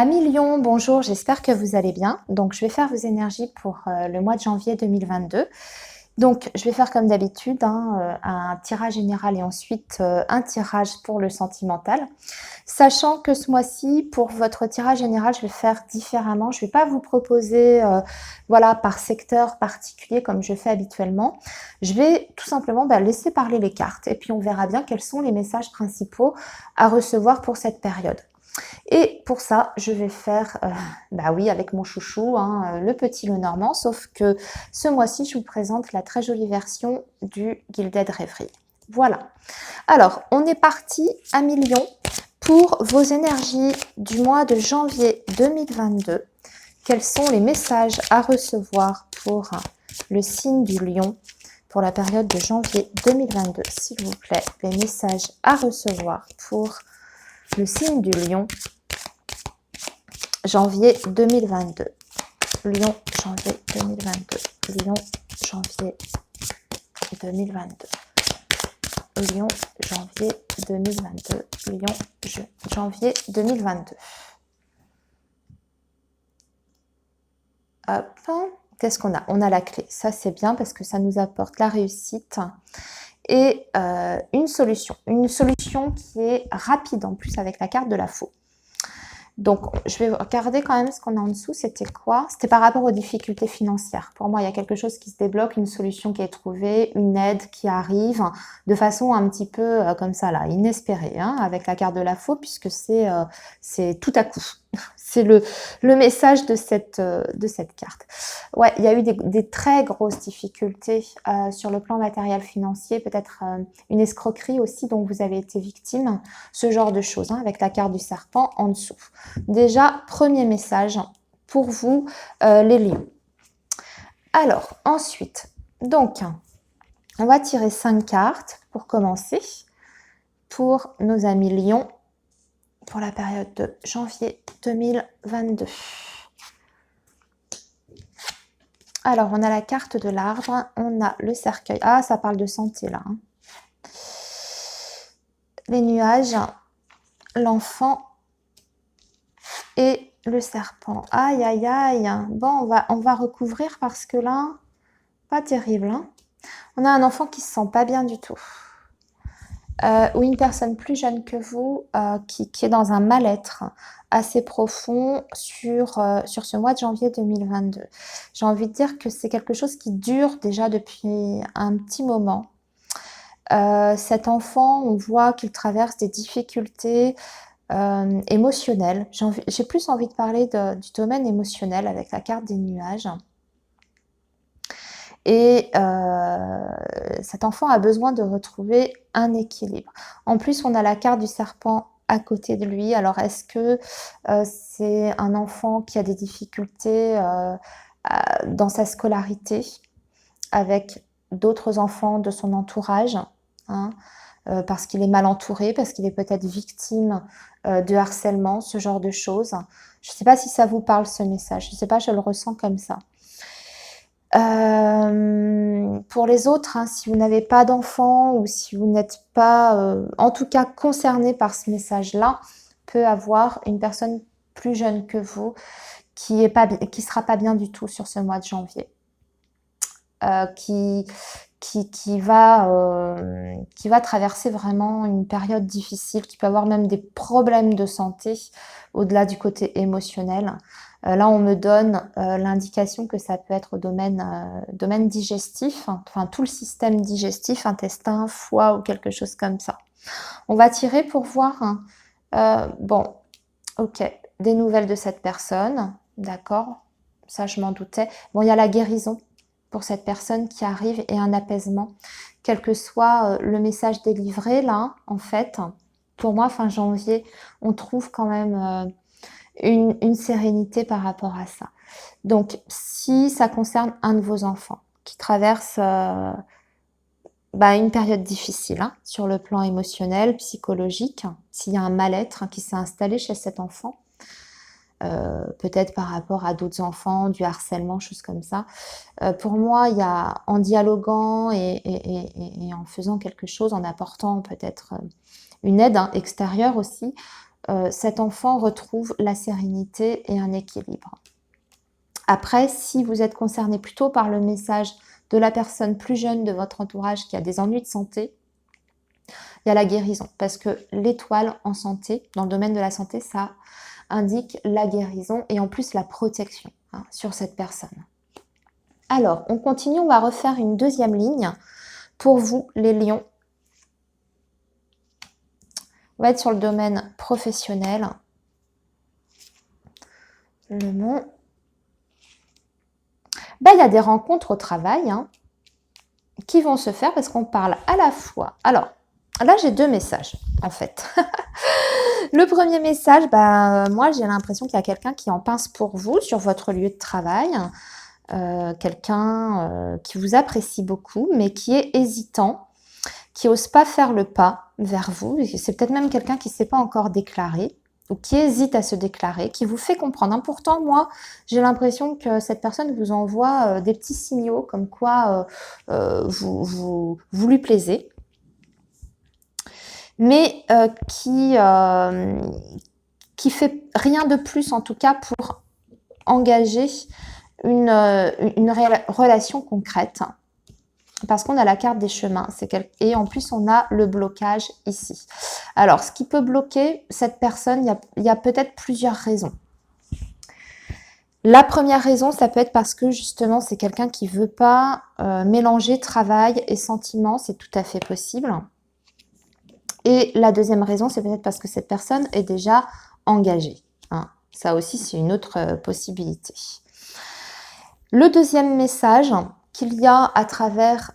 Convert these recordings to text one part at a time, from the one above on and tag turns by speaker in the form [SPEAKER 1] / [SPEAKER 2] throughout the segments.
[SPEAKER 1] Amis Lion, bonjour, j'espère que vous allez bien. Donc, je vais faire vos énergies pour le mois de janvier 2022. Donc, je vais faire comme d'habitude un tirage général et ensuite un tirage pour le sentimental. Sachant que ce mois-ci, pour votre tirage général, je vais faire différemment. Je ne vais pas vous proposer voilà, par secteur particulier comme je fais habituellement. Je vais tout simplement laisser parler les cartes et puis on verra bien quels sont les messages principaux à recevoir pour cette période. Et pour ça, je vais faire, oui, avec mon chouchou, le petit Lenormand, sauf que ce mois-ci, je vous présente la très jolie version du Gilded Rêverie. Voilà. Alors, on est parti à millions pour vos énergies du mois de janvier 2022. Quels sont les messages à recevoir pour le signe du lion pour la période de janvier 2022? S'il vous plaît, les messages à recevoir pour le signe du lion janvier 2022. Lion, janvier 2022. Lion, janvier 2022. Lion, janvier 2022. Lion, janvier 2022. Hop. Qu'est-ce qu'on a? On a la clé. Ça, c'est bien parce que ça nous apporte la réussite et une solution. Une solution qui est rapide en plus avec la carte de la faux. Donc, je vais regarder quand même ce qu'on a en dessous. C'était quoi? C'était par rapport aux difficultés financières. Pour moi, il y a quelque chose qui se débloque, une solution qui est trouvée, une aide qui arrive de façon un petit peu comme ça, là, inespérée, avec la carte de la faux, puisque c'est tout à coup. C'est le message de cette carte. Ouais, il y a eu des très grosses difficultés sur le plan matériel financier, peut-être une escroquerie aussi dont vous avez été victime, ce genre de choses, avec la carte du serpent en dessous. Déjà, premier message pour vous, les lions. Alors, ensuite, donc, on va tirer 5 cartes pour commencer, pour nos amis lions, pour la période de janvier 2022. Alors, on a la carte de l'arbre, on a le cercueil. Ah, ça parle de santé, là. Les nuages, l'enfant et le serpent. Aïe, aïe, aïe. Bon, on va recouvrir parce que là, pas terrible. On a un enfant qui se sent pas bien du tout. Ou une personne plus jeune que vous qui est dans un mal-être assez profond sur ce mois de janvier 2022. J'ai envie de dire que c'est quelque chose qui dure déjà depuis un petit moment. Cet enfant, on voit qu'il traverse des difficultés émotionnelles. J'ai plus envie de parler du domaine émotionnel avec la carte des nuages. Et cet enfant a besoin de retrouver un équilibre. En plus, on a la carte du serpent à côté de lui. Alors, est-ce que c'est un enfant qui a des difficultés dans sa scolarité avec d'autres enfants de son entourage, parce qu'il est mal entouré, parce qu'il est peut-être victime de harcèlement, ce genre de choses. Je ne sais pas si ça vous parle ce message, je ne sais pas, je le ressens comme ça. Pour les autres, si vous n'avez pas d'enfant ou si vous n'êtes pas, en tout cas concerné par ce message-là, peut avoir une personne plus jeune que vous qui sera pas bien du tout sur ce mois de janvier, qui va traverser vraiment une période difficile, qui peut avoir même des problèmes de santé au-delà du côté émotionnel. Là, on me donne l'indication que ça peut être au domaine digestif, enfin tout le système digestif, intestin, foie ou quelque chose comme ça. On va tirer pour voir, bon, ok, des nouvelles de cette personne, d'accord, ça je m'en doutais. Bon, il y a la guérison pour cette personne qui arrive et un apaisement, quel que soit le message délivré là, en fait. Pour moi, fin janvier, on trouve quand même une sérénité par rapport à ça. Donc, si ça concerne un de vos enfants qui traverse une période difficile sur le plan émotionnel, psychologique, s'il y a un mal-être qui s'est installé chez cet enfant, peut-être par rapport à d'autres enfants, du harcèlement, choses comme ça. Pour moi, il y a en dialoguant et en faisant quelque chose, en apportant peut-être une aide extérieure aussi, cet enfant retrouve la sérénité et un équilibre. Après, si vous êtes concerné plutôt par le message de la personne plus jeune de votre entourage qui a des ennuis de santé, il y a la guérison. Parce que l'étoile en santé, dans le domaine de la santé, ça indique la guérison et en plus la protection sur cette personne. Alors, on continue, on va refaire une deuxième ligne pour vous, les lions. On va être sur le domaine professionnel. Le mont. Il y a des rencontres au travail qui vont se faire parce qu'on parle à la fois. Alors, là, j'ai deux messages, en fait. Le premier message, moi, j'ai l'impression qu'il y a quelqu'un qui en pince pour vous sur votre lieu de travail. Quelqu'un qui vous apprécie beaucoup, mais qui est hésitant, qui n'ose pas faire le pas vers vous. C'est peut-être même quelqu'un qui ne s'est pas encore déclaré ou qui hésite à se déclarer, qui vous fait comprendre. Pourtant, moi, j'ai l'impression que cette personne vous envoie des petits signaux comme quoi vous lui plaisez, mais qui fait rien de plus, en tout cas, pour engager une relation concrète. Parce qu'on a la carte des chemins, et en plus on a le blocage ici. Alors, ce qui peut bloquer cette personne, il y a peut-être plusieurs raisons. La première raison, ça peut être parce que justement, c'est quelqu'un qui ne veut pas mélanger travail et sentiments, c'est tout à fait possible. Et la deuxième raison, c'est peut-être parce que cette personne est déjà engagée. Ça aussi, c'est une autre possibilité. Le deuxième message qu'il y a à travers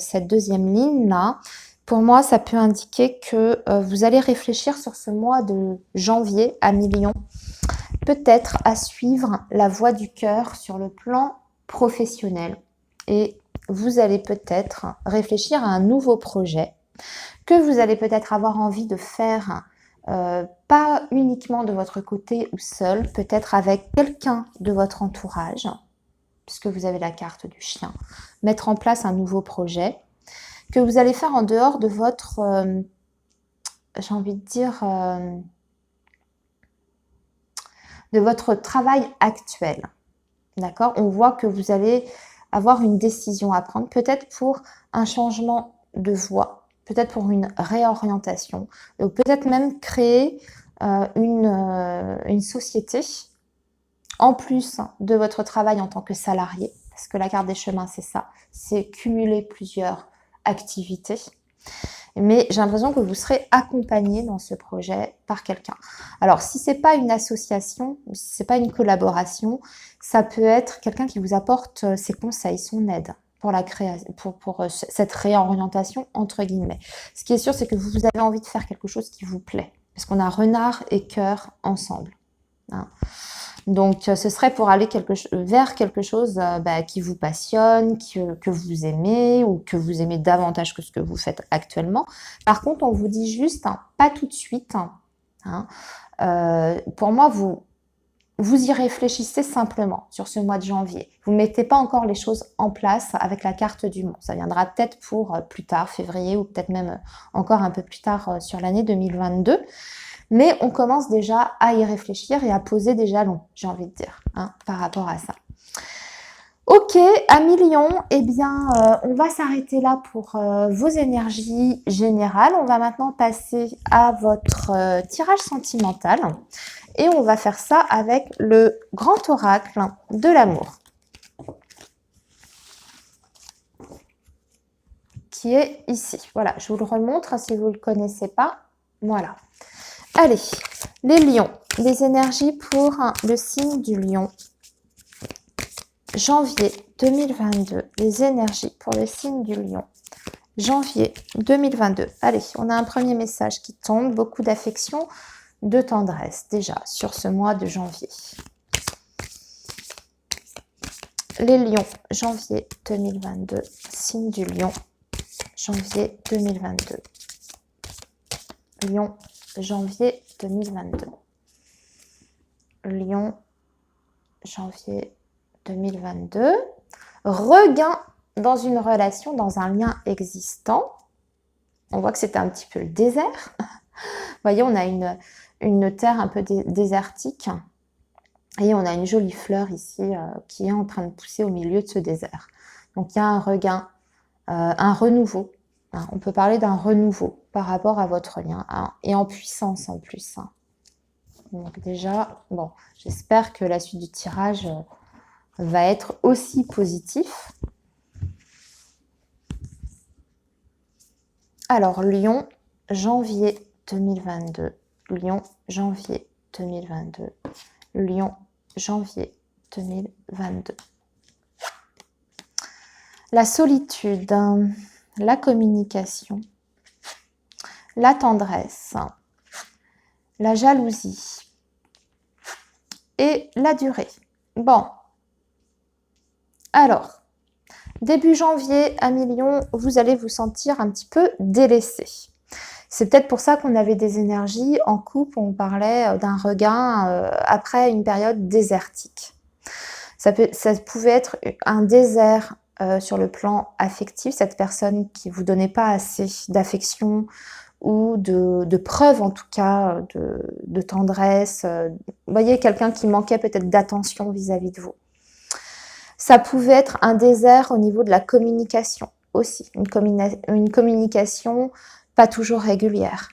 [SPEAKER 1] cette deuxième ligne-là, pour moi, ça peut indiquer que vous allez réfléchir sur ce mois de janvier à mi-lion, peut-être à suivre la voie du cœur sur le plan professionnel. Et vous allez peut-être réfléchir à un nouveau projet que vous allez peut-être avoir envie de faire, pas uniquement de votre côté ou seul, peut-être avec quelqu'un de votre entourage, puisque vous avez la carte du chien, mettre en place un nouveau projet que vous allez faire en dehors de votre, j'ai envie de dire, de votre travail actuel. D'accord? On voit que vous allez avoir une décision à prendre, peut-être pour un changement de voie, peut-être pour une réorientation, ou peut-être même créer une société en plus de votre travail en tant que salarié, parce que la carte des chemins, c'est ça, c'est cumuler plusieurs activités. Mais j'ai l'impression que vous serez accompagné dans ce projet par quelqu'un. Alors, si ce n'est pas une association, si ce n'est pas une collaboration, ça peut être quelqu'un qui vous apporte ses conseils, son aide pour la création, pour cette réorientation, entre guillemets. Ce qui est sûr, c'est que vous avez envie de faire quelque chose qui vous plaît, parce qu'on a renard et cœur ensemble. Donc, ce serait pour aller vers quelque chose qui vous passionne, que vous aimez ou que vous aimez davantage que ce que vous faites actuellement. Par contre, on vous dit juste, pas tout de suite. Pour moi, vous y réfléchissez simplement sur ce mois de janvier. Vous ne mettez pas encore les choses en place avec la carte du monde. Ça viendra peut-être pour plus tard, février, ou peut-être même encore un peu plus tard sur l'année 2022. Mais on commence déjà à y réfléchir et à poser des jalons, j'ai envie de dire, par rapport à ça. Ok, amis Lion, on va s'arrêter là pour vos énergies générales. On va maintenant passer à votre tirage sentimental. Et on va faire ça avec le grand oracle de l'amour, qui est ici. Voilà, je vous le remontre si vous ne le connaissez pas. Voilà. Allez, les lions, les énergies pour le signe du lion. Janvier 2022, les énergies pour le signe du lion. Janvier 2022. Allez, on a un premier message qui tombe, beaucoup d'affection, de tendresse déjà sur ce mois de janvier. Les lions, janvier 2022, signe du lion, janvier 2022. Lion, janvier 2022. Lion, janvier 2022. Regain dans une relation, dans un lien existant. On voit que c'était un petit peu le désert. voyez, on a une terre un peu désertique et on a une jolie fleur ici qui est en train de pousser au milieu de ce désert. Donc il y a un regain, un renouveau. Hein. On peut parler d'un renouveau par rapport à votre lien hein, et en puissance en plus. Hein. Donc déjà, bon, j'espère que la suite du tirage va être aussi positif. Alors, Lion, janvier 2022. Lion, janvier 2022. Lion, janvier 2022. La solitude, la communication, la tendresse, la jalousie et la durée. Bon. Alors, début janvier à Lion, vous allez vous sentir un petit peu délaissé. C'est peut-être pour ça qu'on avait des énergies en couple, on parlait d'un regain après une période désertique. Ça pouvait être un désert sur le plan affectif, cette personne qui ne vous donnait pas assez d'affection ou de preuves en tout cas, de tendresse. Vous voyez, quelqu'un qui manquait peut-être d'attention vis-à-vis de vous. Ça pouvait être un désert au niveau de la communication aussi, une communication pas toujours régulière,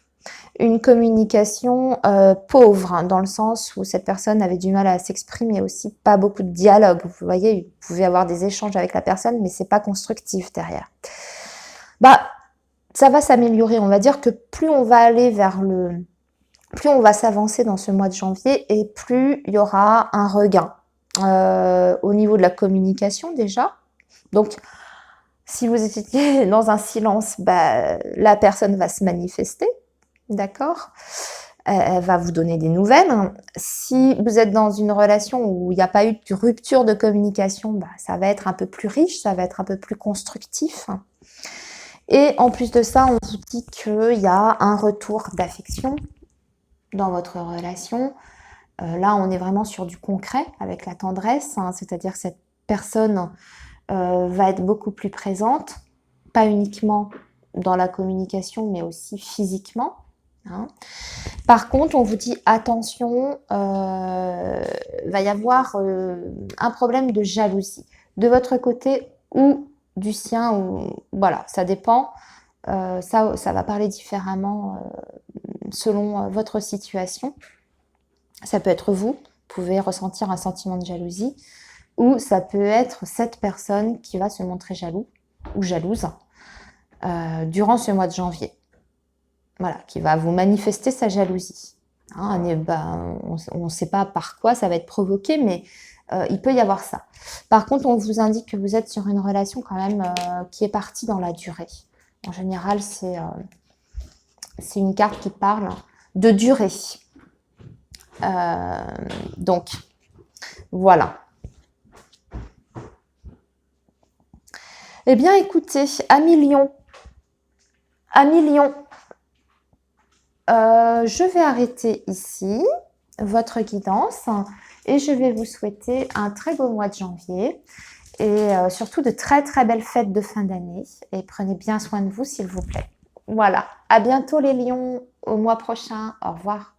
[SPEAKER 1] une communication pauvre, hein, dans le sens où cette personne avait du mal à s'exprimer aussi, pas beaucoup de dialogue. Vous voyez, vous pouvez avoir des échanges avec la personne, mais c'est pas constructif derrière. Bah, ça va s'améliorer. On va dire que plus on va aller vers plus on va s'avancer dans ce mois de janvier et plus il y aura un regain. Au niveau de la communication déjà. Donc, si vous étiez dans un silence, bah, la personne va se manifester, d'accord ? Elle va vous donner des nouvelles. Si vous êtes dans une relation où il n'y a pas eu de rupture de communication, bah, ça va être un peu plus riche, ça va être un peu plus constructif. Et en plus de ça, on vous dit qu'il y a un retour d'affection dans votre relation. Là, on est vraiment sur du concret avec la tendresse, hein, c'est-à-dire que cette personne va être beaucoup plus présente, pas uniquement dans la communication, mais aussi physiquement. Hein. Par contre, on vous dit attention, va y avoir un problème de jalousie de votre côté ou du sien, ou voilà, ça dépend. Ça va parler différemment selon votre situation. Ça peut être vous pouvez ressentir un sentiment de jalousie, ou ça peut être cette personne qui va se montrer jaloux ou jalouse durant ce mois de janvier. Voilà, qui va vous manifester sa jalousie. Hein, on ne sait pas par quoi ça va être provoqué, mais il peut y avoir ça. Par contre, on vous indique que vous êtes sur une relation quand même qui est partie dans la durée. En général, c'est une carte qui parle de durée. Donc, voilà. Eh bien, écoutez, amis Lion, je vais arrêter ici votre guidance et je vais vous souhaiter un très beau mois de janvier et surtout de très très belles fêtes de fin d'année et prenez bien soin de vous s'il vous plaît. Voilà, à bientôt les lions, au mois prochain, au revoir.